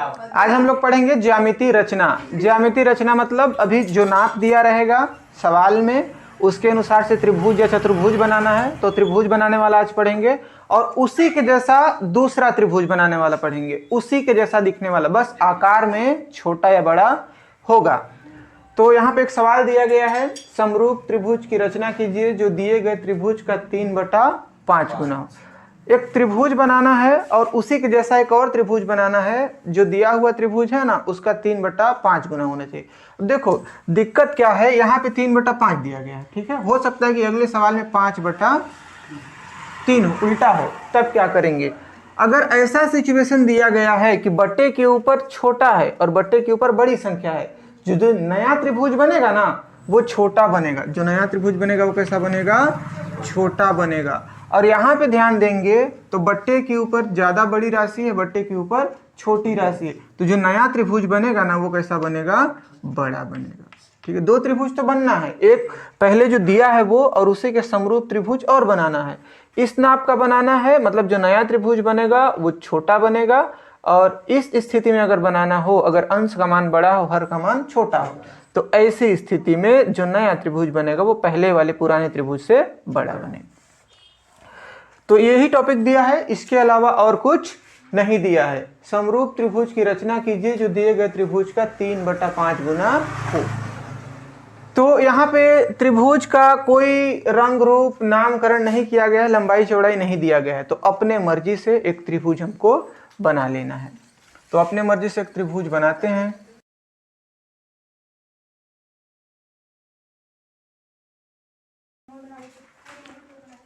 आज हम लोग पढ़ेंगे ज्यामिति रचना। ज्यामिति रचना मतलब अभी जो नाप दिया रहेगा सवाल में उसके अनुसार से त्रिभुज या चतुर्भुज बनाना है, तो त्रिभुज बनाने वाला आज पढ़ेंगे और उसी के जैसा दूसरा त्रिभुज बनाने वाला पढ़ेंगे, उसी के जैसा दिखने वाला, बस आकार में छोटा या बड़ा होगा। तो यहाँ पे एक सवाल दिया गया है, समरूप त्रिभुज की रचना कीजिए जो दिए गए त्रिभुज का 3/5 गुना हो। एक त्रिभुज बनाना है और उसी के जैसा एक और त्रिभुज बनाना है, जो दिया हुआ त्रिभुज है ना उसका 3/5 गुना होना चाहिए। देखो दिक्कत क्या है, यहाँ पे 3/5 दिया गया है, ठीक है। हो सकता है कि अगले सवाल में 5/3 उल्टा हो, तब क्या करेंगे। अगर ऐसा सिचुएशन दिया गया है कि बट्टे के ऊपर छोटा है और बट्टे के ऊपर बड़ी संख्या है, जो नया त्रिभुज बनेगा ना वो छोटा बनेगा, जो नया त्रिभुज बनेगा वो कैसा बनेगा, छोटा बनेगा। और यहाँ पे ध्यान देंगे तो बट्टे के ऊपर ज्यादा बड़ी राशि है, बट्टे के ऊपर छोटी राशि है, तो जो नया त्रिभुज बनेगा ना वो कैसा बनेगा, बड़ा बनेगा, ठीक है। दो त्रिभुज तो बनना है, एक पहले जो दिया है वो और उसी के समरूप त्रिभुज और बनाना है। इस नाप का बनाना है, मतलब जो नया त्रिभुज बनेगा वो छोटा बनेगा, और इस स्थिति में अगर बनाना हो, अगर अंश का मान बड़ा हो हर का मान छोटा हो, तो ऐसी स्थिति में जो नया त्रिभुज बनेगा वो पहले वाले पुराने त्रिभुज से बड़ा बनेगा। तो यही टॉपिक दिया है, इसके अलावा और कुछ नहीं दिया है। समरूप त्रिभुज की रचना कीजिए जो दिए गए त्रिभुज का 3/5 गुना हो। तो यहाँ पे त्रिभुज का कोई रंग रूप नामकरण नहीं किया गया है, लंबाई चौड़ाई नहीं दिया गया है, तो अपने मर्जी से एक त्रिभुज हमको बना लेना है। तो अपने मर्जी से एक त्रिभुज बनाते हैं।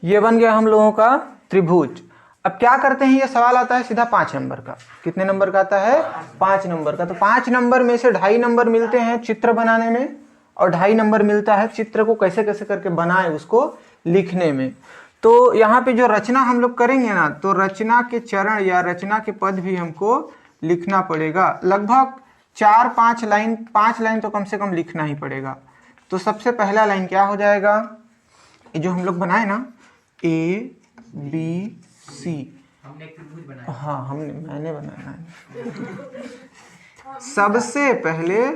ये बन गया हम लोगों का त्रिभुज। अब क्या करते हैं, ये सवाल आता है सीधा 5 नंबर का। कितने नंबर का आता है, 5 नंबर का। तो 5 नंबर में से 2.5 नंबर मिलते हैं चित्र बनाने में, और 2.5 नंबर मिलता है चित्र को कैसे कैसे करके बनाए उसको लिखने में। तो यहाँ पे जो रचना हम लोग करेंगे ना, तो रचना के चरण या रचना के पद भी हमको लिखना पड़ेगा। लगभग 4-5 लाइन, 5 लाइन तो कम से कम लिखना ही पड़ेगा। तो सबसे पहला लाइन क्या हो जाएगा, ये जो हम लोग बनाए ना ABC, हमने एक त्रिभुज बनाया। हाँ मैंने बनाया है। सबसे पहले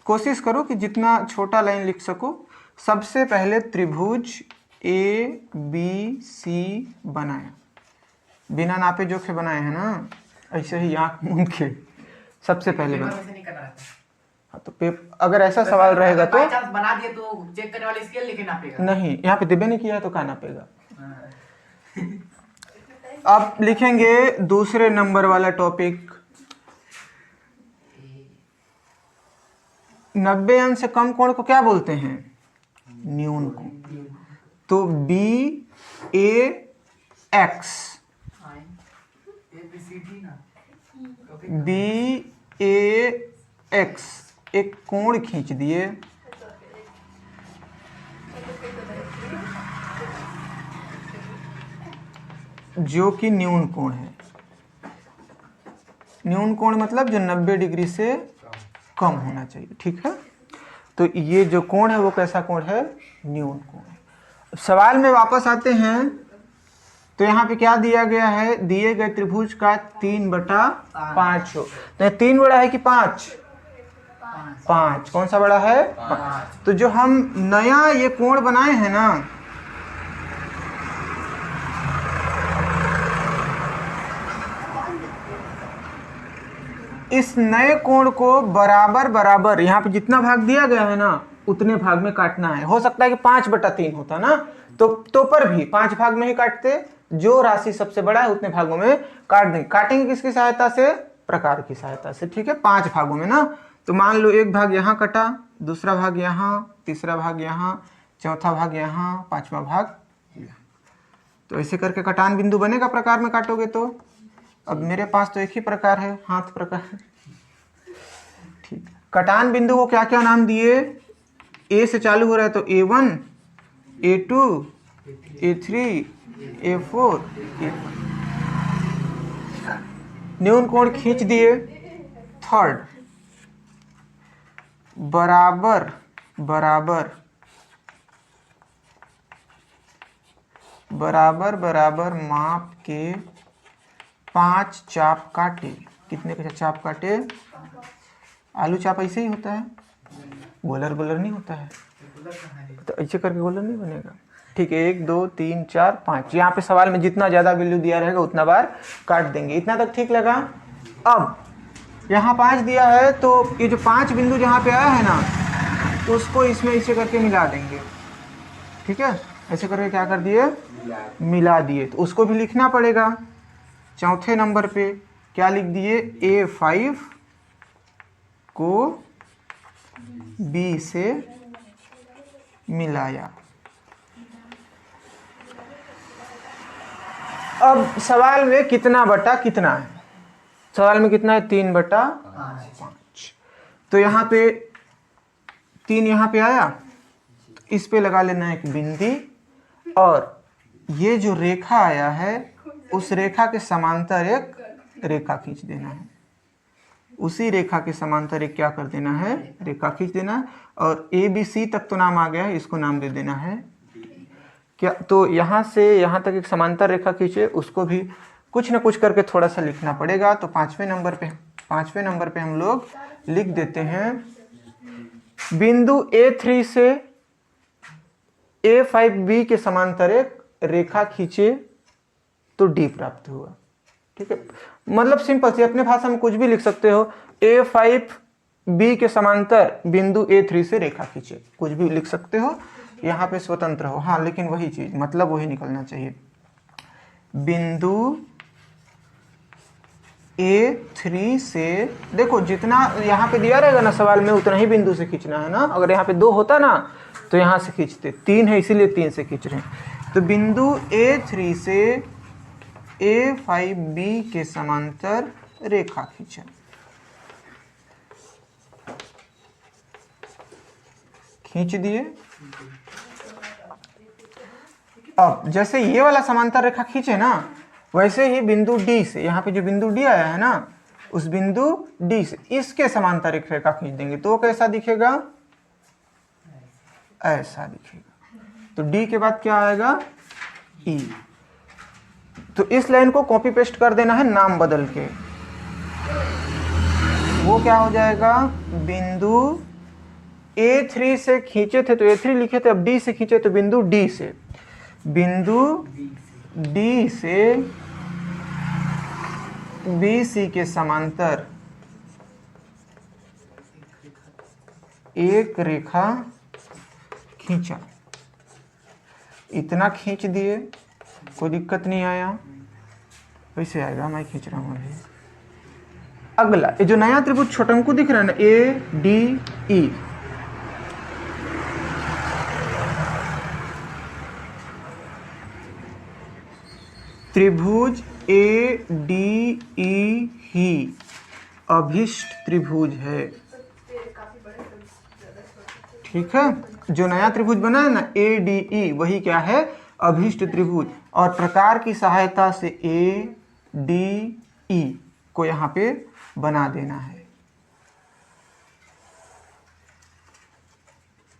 कोशिश करो कि जितना छोटा लाइन लिख सको। सबसे पहले त्रिभुज ABC बनाया, बिना नापे जोखे बनाए हैं ना, ऐसे ही आंख मूंद के सबसे पहले बनाया। हाँ तो अगर ऐसा सवाल रहेगा तो बना दिए तो चेक करने वाले स्केल लेके नापेगा नहीं, यहाँ पे दिबे नहीं किया है तो कहाँ नापेगा। अब लिखेंगे दूसरे नंबर वाला टॉपिक, 90 अंश से कम कोण को क्या बोलते हैं, न्यून कोण। तो BAX, BAX एक कोण खींच दिए, जो कि न्यून कोण है। न्यून कोण मतलब जो 90 डिग्री से कम होना चाहिए, ठीक है। तो ये जो कोण है वो कैसा कोण है, न्यून कोण है। सवाल में वापस आते हैं, तो यहाँ पे क्या दिया गया है, दिए गए त्रिभुज का 3/5 हो। तो 3 बड़ा है कि 5, 5 कौन सा बड़ा है, 5। तो जो हम नया ये कोण बनाए हैं ना, इस नए कोण को बराबर बराबर यहाँ पे जितना भाग दिया गया है ना उतने भाग में काटना है। हो सकता है कि 5/3 होता ना, तो पर भी 5 भाग में ही काटते, जो राशि सबसे बड़ा है उतने भागों में काट देंगे। काटेंगे किसकी सहायता से, प्रकार की सहायता से, ठीक है। 5 भागों में ना, तो मान लो एक भाग यहाँ कटा, दूसरा भाग यहाँ, तीसरा भाग यहाँ, चौथा भाग यहाँ, 5वां भाग यहाँ। तो ऐसे करके कटान बिंदु बनेगा प्रकार में काटोगे तो। अब मेरे पास तो एक ही प्रकार है, हाथ प्रकार, ठीक। कटान बिंदु को क्या क्या नाम दिए, ए से चालू हो रहा है तो A1, A2, A3, A4, A5। न्यून कोण खींच दिए, थर्ड बराबर बराबर बराबर बराबर माप के 5 चाप काटे। कितने के चाप काटे? आलू चाप ऐसे ही होता है, गोलर गोलर नहीं होता है, तो ऐसे करके गोलर नहीं बनेगा। ठीक है, 1 2 3 4 5। यहाँ पे सवाल में जितना ज़्यादा वैल्यू दिया रहेगा उतना बार काट देंगे। इतना तक ठीक लगा। अब यहाँ 5 दिया है तो ये जो 5 बिंदु जहाँ पे आया है ना, उसको इसमें ऐसे करके मिला देंगे। ठीक है, ऐसे करके क्या कर दिए? मिला दिए। तो उसको भी लिखना पड़ेगा। चौथे नंबर पे क्या लिख दिए? A5 को B से मिलाया। अब सवाल में कितना बटा कितना है? सवाल में कितना है? 3/5। तो यहाँ पे 3 यहाँ पे आया, तो इस पे लगा लेना एक बिंदी, और ये जो रेखा आया है उस रेखा के समांतर एक रेखा खींच देना है। उसी रेखा के समांतर एक क्या कर देना है? रेखा खींच देना है। और ABC तक तो नाम आ गया है, इसको नाम दे देना है क्या? तो यहाँ से यहाँ तक एक समांतर रेखा खींचे, उसको भी कुछ ना कुछ करके थोड़ा सा लिखना पड़ेगा। तो 5वें नंबर पे हम लोग लिख देते हैं, बिंदु A3 से A5B के समांतर एक रेखा खींचे तो D प्राप्त हुआ। ठीक है, मतलब सिंपल सी, अपने भाषा में कुछ भी लिख सकते हो। A5B के समांतर बिंदु A3 से रेखा खींचे, कुछ भी लिख सकते हो, यहाँ पे स्वतंत्र हो। हाँ, लेकिन वही चीज, मतलब वही निकलना चाहिए। बिंदु A3 से, देखो जितना यहाँ पे दिया रहेगा ना सवाल में, उतना ही बिंदु से खींचना है ना। अगर यहाँ पे 2 होता ना तो यहाँ से खींचते, 3 है इसीलिए 3 से खींच रहे हैं। तो बिंदु A3 से A5B के समांतर रेखा खींचा। खींच दिए। अब जैसे ये वाला समांतर रेखा खींचे ना, वैसे ही बिंदु D से, यहाँ पे जो बिंदु D आया है ना, उस बिंदु D से इसके समांतर एक रेखा खींच देंगे। तो वो कैसा दिखेगा? ऐसा दिखेगा। तो D के बाद क्या आएगा? E। तो इस लाइन को कॉपी पेस्ट कर देना है नाम बदल के। वो क्या हो जाएगा? बिंदु A3 से खींचे थे तो A3 लिखे थे, अब D से खींचे तो बिंदु D से, बिंदु D से BC के समांतर एक रेखा खींचा। इतना खींच दिए, कोई दिक्कत नहीं आया, वैसे आएगा, मैं खींच रहा हूँ अभी। अगला ये जो नया त्रिभुज छोटंकु दिख रहा है ना, ADE, त्रिभुज ADE ही अभिष्ट त्रिभुज है। ठीक है, जो नया त्रिभुज बना है ना ADE, वही क्या है? अभिष्ट त्रिभुज। और प्रकार की सहायता से ADE को यहाँ पे बना देना है।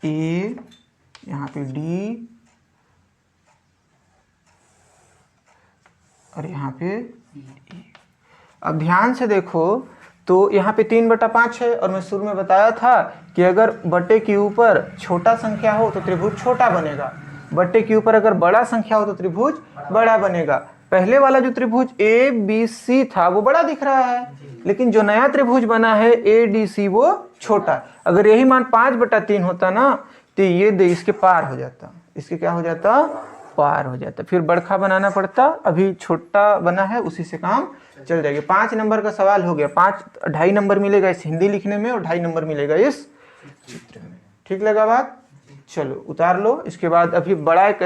A, यहाँ पे D, और यहाँ पे E। अब ध्यान से देखो तो यहाँ पे 3/5 है, और मैं शुरू में बताया था कि अगर बट्टे के ऊपर छोटा संख्या हो तो त्रिभुज छोटा बनेगा, बट्टे के ऊपर अगर बड़ा संख्या हो तो त्रिभुज बड़ा बनेगा। पहले वाला जो त्रिभुज ABC था वो बड़ा दिख रहा है, लेकिन जो नया त्रिभुज बना है ADC वो छोटा। अगर यही मान 5/3 होता ना, तो ये इसके पार हो जाता, इसके क्या हो जाता? पार हो जाता। फिर बड़का बनाना पड़ता, अभी छोटा बना है, उसी से काम चल जाएगा। 5 नंबर का सवाल हो गया। 2.5 नंबर मिलेगा इस हिंदी लिखने में, और 2.5 नंबर मिलेगा इस चित्र में। ठीक लगा बात? चलो उतार लो। इसके बाद अभी बड़ा एक